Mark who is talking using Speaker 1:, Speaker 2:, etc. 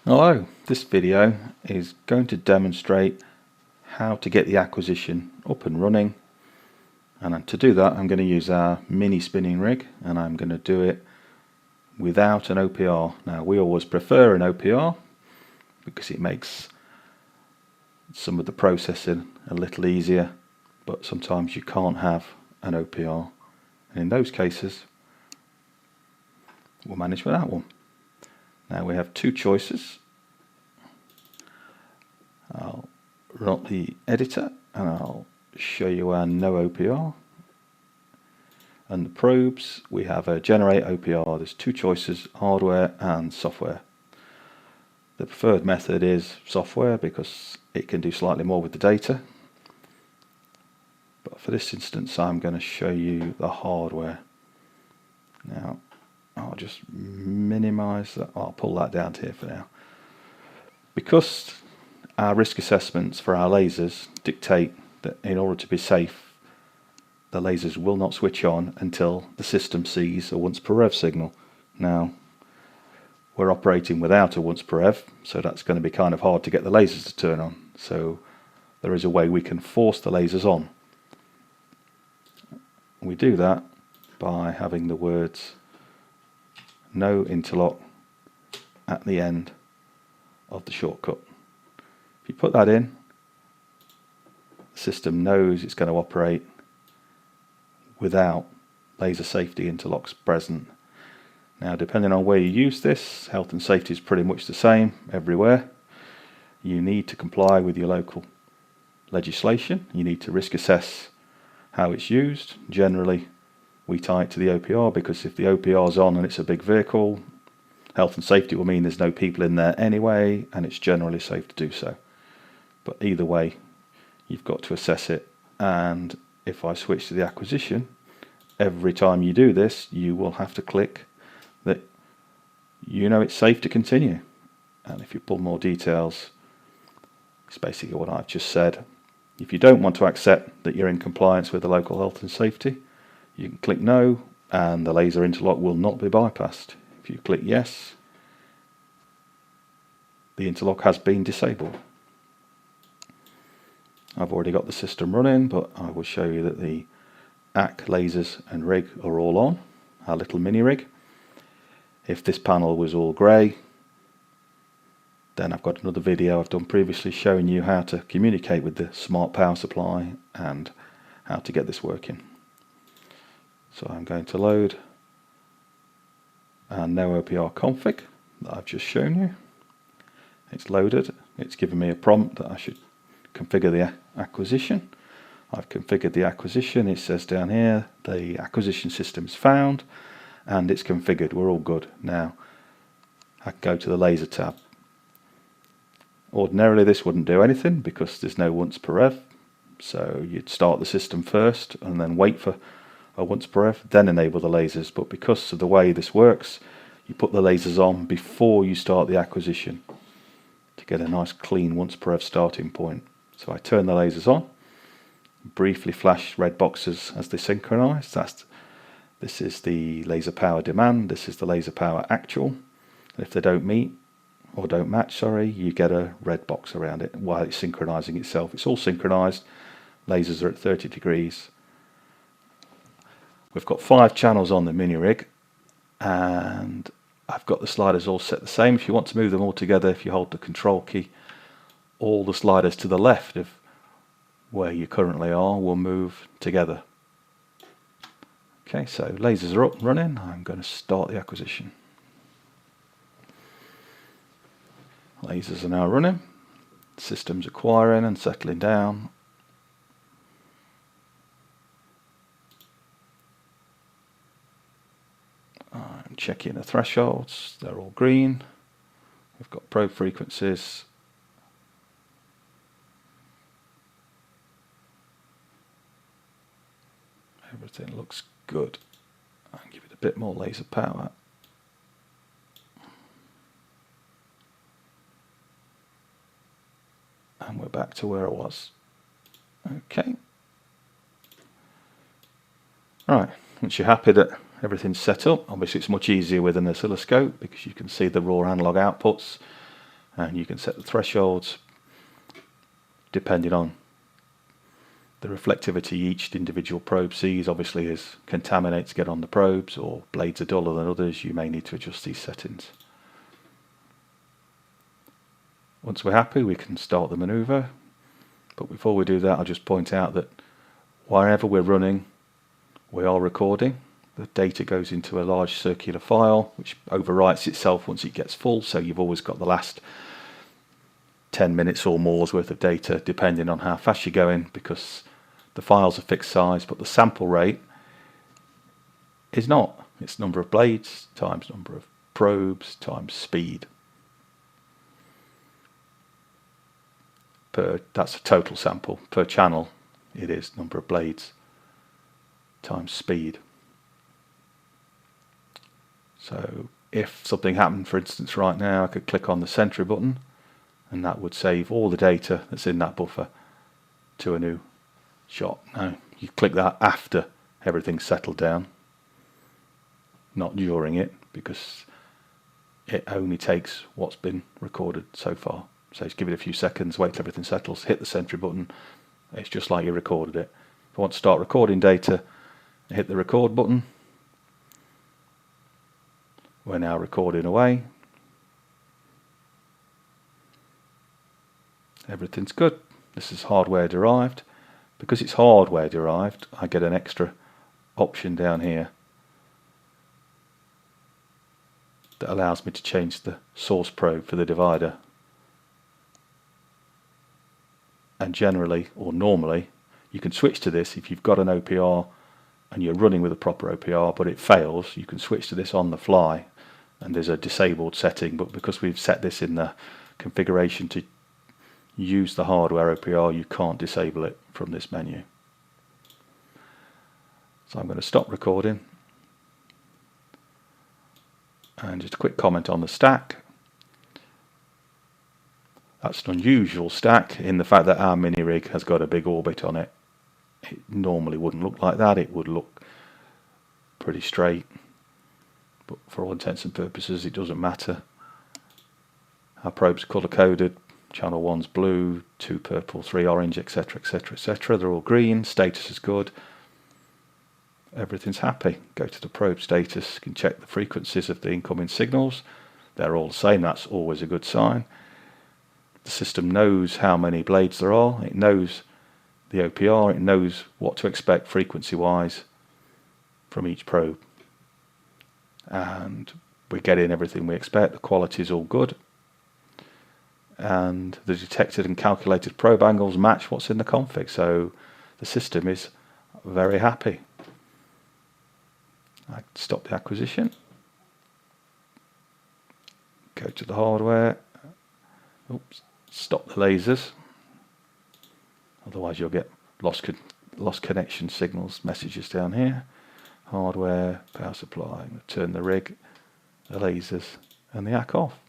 Speaker 1: Hello, this video is going to demonstrate how to get the acquisition up and running, and to do that I'm going to use our mini spinning rig, and I'm going to do it without an OPR. Now we always prefer an OPR because it makes some of the processing a little easier, but sometimes you can't have an OPR, and in those cases we'll manage without one. Now we have two choices. I'll run up the editor and I'll show you our no OPR. And the probes, we have a generate OPR. There's two choices, hardware and software. The preferred method is software because it can do slightly more with the data. But for this instance I'm going to show you the hardware. Now I'll just minimize that. I'll pull that down to here for now. Because our risk assessments for our lasers dictate that in order to be safe, the lasers will not switch on until the system sees a once per rev signal. Now, we're operating without a once per rev, so that's going to be kind of hard to get the lasers to turn on. So there is a way we can force the lasers on. We do that by having the words no interlock at the end of the shortcut. If you put that in, the system knows it's going to operate without laser safety interlocks present. Now, depending on where you use this, health and safety is pretty much the same everywhere. You need to comply with your local legislation. You need to risk assess how it's used. Generally, we tie it to the OPR because if the OPR is on and it's a big vehicle, health and safety will mean there's no people in there anyway, and it's generally safe to do so. But either way, you've got to assess it. And if I switch to the acquisition, every time you do this, you will have to click that you know it's safe to continue. And if you pull more details, it's basically what I've just said. If you don't want to accept that you're in compliance with the local health and safety, you can click no, and the laser interlock will not be bypassed. If you click yes, the interlock has been disabled. I've already got the system running, but I will show you that the AC lasers and rig are all on, our little mini rig. If this panel was all grey, then I've got another video I've done previously showing you how to communicate with the smart power supply and how to get this working. So I'm going to load our no OPR config that I've just shown you. It's loaded. It's given me a prompt that I should configure the acquisition. I've configured the acquisition. It says down here the acquisition system is found and it's configured. We're all good. Now I can go to the laser tab. Ordinarily this wouldn't do anything because there's no once per rev, so you'd start the system first and then wait for a once per rev, then enable the lasers. But because of the way this works, you put the lasers on before you start the acquisition to get a nice clean once per rev starting point. So I turn the lasers on, briefly flash red boxes as they synchronize. This is the laser power demand, this is the laser power actual. And if they don't meet, or don't match, you get a red box around it while it's synchronizing itself. It's all synchronized, lasers are at 30 degrees. We've got 5 channels on the mini rig, and I've got the sliders all set the same. If you want to move them all together, if you hold the control key, all the sliders to the left of where you currently are will move together. Okay, so lasers are up and running. I'm going to start the acquisition. Lasers are now running. System's acquiring and settling down. I'm checking the thresholds. They're all green. We've got probe frequencies. Everything looks good. I'll give it a bit more laser power. And we're back to where I was. Okay. Right, once you're happy that everything's set up, obviously it's much easier with an oscilloscope because you can see the raw analog outputs. and you can set the thresholds depending on the reflectivity each individual probe sees. Obviously, as contaminates get on the probes or blades are duller than others, you may need to adjust these settings. Once we're happy, we can start the maneuver, but before we do that, I'll just point out that wherever we're running, we are recording. The data goes into a large circular file which overwrites itself once it gets full, so you've always got the last 10 minutes or more's worth of data depending on how fast you're going, because the file's a fixed size, but the sample rate is not. It's number of blades times number of probes times speed. That's a total sample. Per channel it is number of blades times speed. So if something happened, for instance right now, I could click on the sentry button and that would save all the data that's in that buffer to a new shot. Now you click that after everything's settled down, not during it, because it only takes what's been recorded so far. So just give it a few seconds, wait till everything settles, hit the sentry button, it's just like you recorded it. If I want to start recording data, hit the record button. We're now recording away. Everything's good. This is hardware derived. Because it's hardware derived, I get an extra option down here that allows me to change the source probe for the divider. And generally, or normally, you can switch to this if you've got an OPR and you're running with a proper OPR but it fails. You can switch to this on the fly, and there's a disabled setting, but because we've set this in the configuration to use the hardware OPR, you can't disable it from this menu. So I'm going to stop recording, and just a quick comment on the stack. That's an unusual stack in the fact that our mini rig has got a big orbit on it. It normally wouldn't look like that. It would look pretty straight, but for all intents and purposes it doesn't matter. Our probe's colour coded. Channel 1's blue, 2 purple, 3 orange, etc, etc, etc. They're all green. Status is good. Everything's happy. Go to the probe status, you can check the frequencies of the incoming signals. They're all the same. That's always a good sign. The system knows how many blades there are. It knows the OPR. It knows what to expect frequency-wise from each probe. And we're getting everything we expect. The quality is all good. And the detected and calculated probe angles match what's in the config. So the system is very happy. I stop the acquisition. Go to the hardware. Oops. Stop the lasers, otherwise you'll get lost connection signals messages down here. Hardware, power supply, turn the rig, the lasers, and the ACK off.